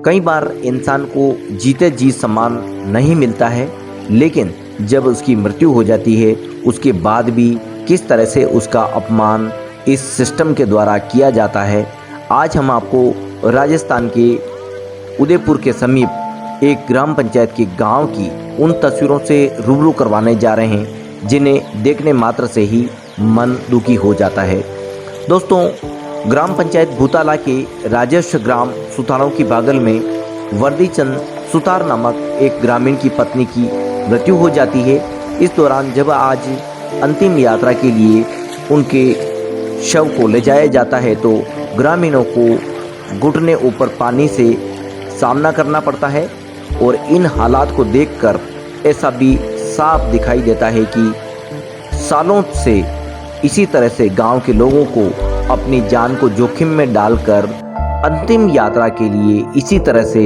कई बार इंसान को जीते जी सम्मान नहीं मिलता है, लेकिन जब उसकी मृत्यु हो जाती है उसके बाद भी किस तरह से उसका अपमान इस सिस्टम के द्वारा किया जाता है। आज हम आपको राजस्थान के उदयपुर के समीप एक ग्राम पंचायत के गांव की उन तस्वीरों से रूबरू करवाने जा रहे हैं जिन्हें देखने मात्र से ही मन दुखी हो जाता है। दोस्तों, ग्राम पंचायत भूताला के राजस्व ग्राम सुतारों की बागल में वर्दीचंद सुतार नामक एक ग्रामीण की पत्नी की मृत्यु हो जाती है। इस दौरान जब आज अंतिम यात्रा के लिए उनके शव को ले जाया जाता है तो ग्रामीणों को घुटने ऊपर पानी से सामना करना पड़ता है और इन हालात को देखकर ऐसा भी साफ दिखाई देता है कि सालों से इसी तरह से गांव के लोगों को अपनी जान को जोखिम में डालकर अंतिम यात्रा के लिए इसी तरह से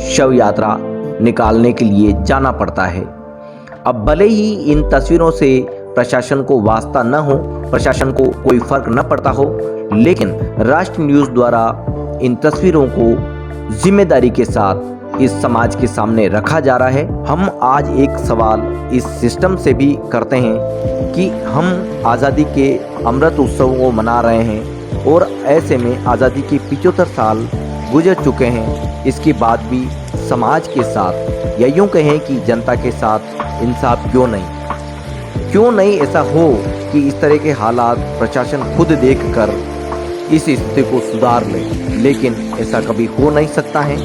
शव यात्रा निकालने के लिए जाना पड़ता है। अब भले ही इन तस्वीरों से प्रशासन को वास्ता न हो, प्रशासन को कोई फर्क न पड़ता हो, लेकिन राष्ट्र न्यूज़ द्वारा इन तस्वीरों को जिम्मेदारी के साथ इस समाज के सामने रखा जा रहा है। हम आज एक सवाल इस सिस्टम से भी करते हैं कि हम आज़ादी के अमृत उत्सव को मना रहे हैं और ऐसे में आज़ादी के 75 साल गुजर चुके हैं, इसके बाद भी समाज के साथ या यूँ कहें कि जनता के साथ इंसाफ क्यों नहीं ऐसा हो कि इस तरह के हालात प्रशासन खुद देखकर इस स्थिति को सुधार ले। लेकिन ऐसा कभी हो नहीं सकता है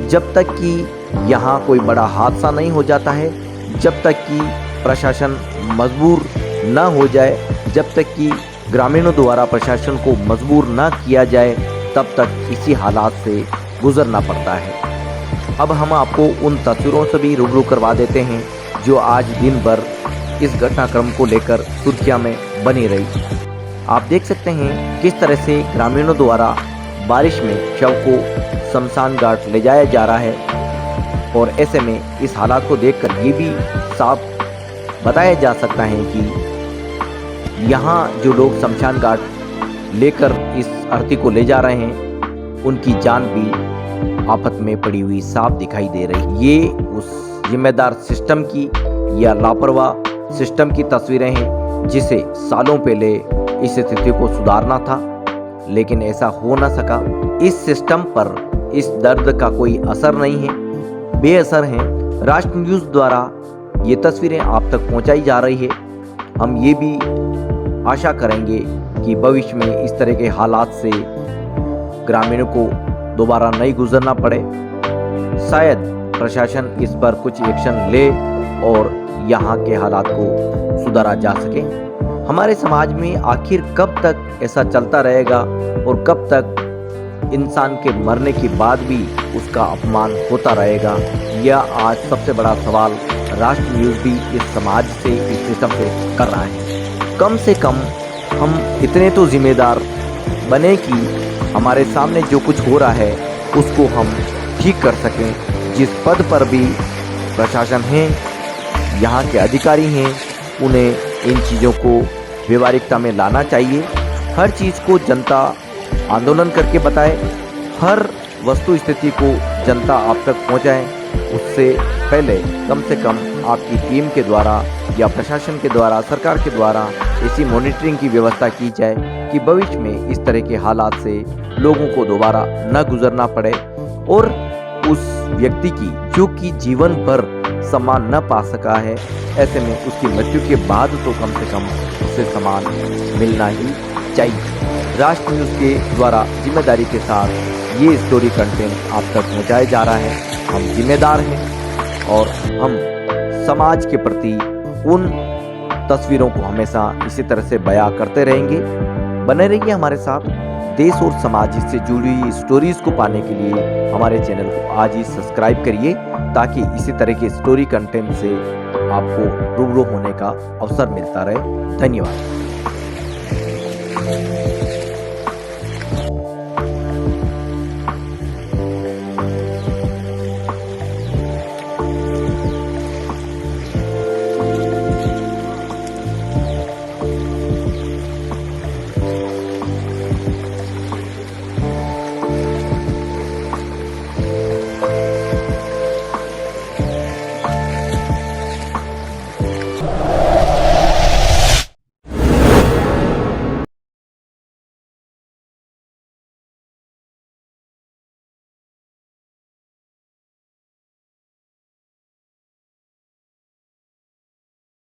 जब तक कि यहाँ कोई बड़ा हादसा नहीं हो जाता है, जब तक कि प्रशासन मजबूर न हो जाए, जब तक कि ग्रामीणों द्वारा प्रशासन को मजबूर न किया जाए, तब तक इसी हालात से गुजरना पड़ता है। अब हम आपको उन तस्वीरों से भी रूबरू करवा देते हैं जो आज दिन भर इस घटनाक्रम को लेकर सुर्खियां में बनी रही। आप देख सकते हैं किस तरह से ग्रामीणों द्वारा बारिश में शव को शमशान घाट ले जाया जा रहा है और ऐसे में इस हालात को देखकर ये भी साफ बताया जा सकता है कि यहाँ जो लोग शमशान घाट लेकर इस अर्थी को ले जा रहे हैं उनकी जान भी आफत में पड़ी हुई साफ दिखाई दे रही। ये उस जिम्मेदार सिस्टम की या लापरवाह सिस्टम की तस्वीरें हैं जिसे सालों पहले इस स्थिति को सुधारना था, लेकिन ऐसा हो न सका। इस सिस्टम पर इस दर्द का कोई असर नहीं है, बेअसर हैं। राष्ट्र न्यूज़ द्वारा ये तस्वीरें आप तक पहुंचाई जा रही है। हम ये भी आशा करेंगे कि भविष्य में इस तरह के हालात से ग्रामीणों को दोबारा नहीं गुजरना पड़े। शायद प्रशासन इस पर कुछ एक्शन ले और यहाँ के हालात को सुधारा जा सके। हमारे समाज में आखिर कब तक ऐसा चलता रहेगा और कब तक इंसान के मरने के बाद भी उसका अपमान होता रहेगा? यह आज सबसे बड़ा सवाल राष्ट्र न्यूज़ भी इस समाज से, इस सिस्टम से कर रहा है। कम से कम हम इतने तो जिम्मेदार बने कि हमारे सामने जो कुछ हो रहा है उसको हम ठीक कर सकें। जिस पद पर भी प्रशासन है, यहाँ के अधिकारी हैं, उन्हें इन चीज़ों को व्यवहारिकता में लाना चाहिए। हर चीज़ को जनता आंदोलन करके बताए, हर वस्तु स्थिति को जनता आप तक पहुँचाए। उससे पहले कम से कम आपकी टीम के द्वारा या प्रशासन के द्वारा, सरकार के द्वारा ऐसी मॉनिटरिंग की व्यवस्था की जाए कि भविष्य में इस तरह के हालात से लोगों को दोबारा न गुजरना पड़े और उस व्यक्ति की जो कि जीवन भर सम्मान न पा सका है, ऐसे में उसकी मृत्यु के बाद तो कम से कम उसे सम्मान मिलना ही चाहिए। राष्ट्र न्यूज़ के द्वारा जिम्मेदारी के साथ ये स्टोरी कंटेंट आप तक पहुँचाया जा रहा है। हम जिम्मेदार हैं और हम समाज के प्रति उन तस्वीरों को हमेशा इसी तरह से बयां करते रहेंगे। बने रहिए हमारे साथ। देश और समाज से जुड़ी हुई स्टोरीज को पाने के लिए हमारे चैनल को आज ही सब्सक्राइब करिए ताकि इसी तरह के स्टोरी कंटेंट से आपको रूबरू होने का अवसर मिलता रहे। धन्यवाद।